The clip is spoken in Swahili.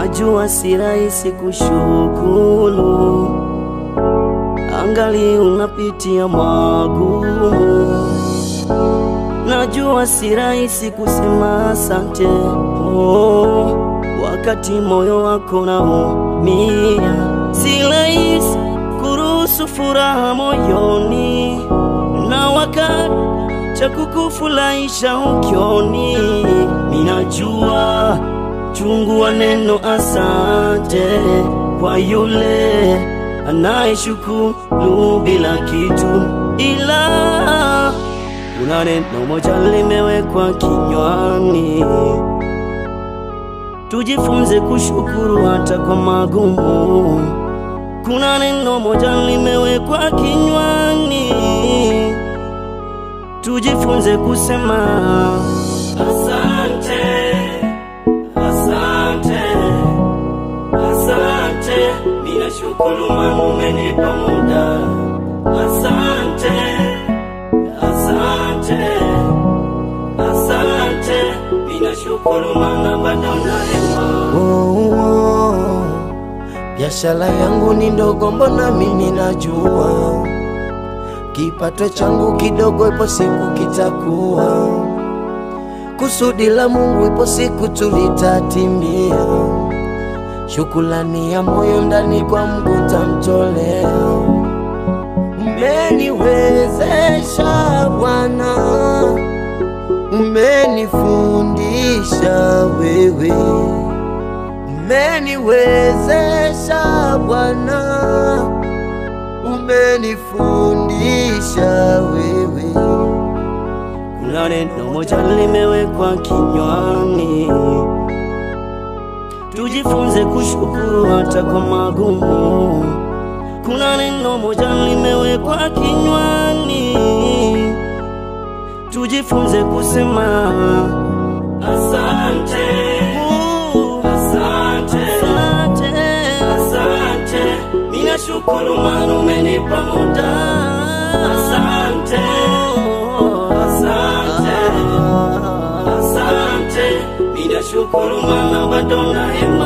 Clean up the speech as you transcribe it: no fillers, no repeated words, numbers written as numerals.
Najua si rahisi kushukuru, angali unapitia magumu. Najua si rahisi kusema asante, wakati moyo wako unaumia. Si rahisi kuruhusu furaha moyoni, na wakati cha kukufurahisha ukioni. Ninajua chungu wa neno asante kwa yule anayeshukuru bila kitu, ila kuna neno moja limewekwa kinywani. Tujifunze kushukuru hata kwa magumu. Kuna neno moja limewekwa kinywani. Tujifunze kusema asante, asante, asante. Ninashukuru maana umenipa muda. Asante, asante, asante. Ninashukuru maana bado naema. Biashara yangu ni ndogo, mbona mimi najua kipato changu kidogo, ipo siku kitakuwa. Kusudi la Mungu ipo siku tulitatimia. Shukrani ya moyo ndani kwa Mungu tamtolea. Umeniwezesha Bwana, umenifundisha wewe. Umeniwezesha Bwana, umenifundisha wewe. Kuna neno moja limewekwa kinywani. Tujifunze kushukuru hata kwa magumu. Kuna neno moja limewekwa kinywani. Tujifunze kusema asante, asante, asante, asante. Ninashukuru maana umenipa muda. Asante, asante, asante. Ninashukuru maana bado naema.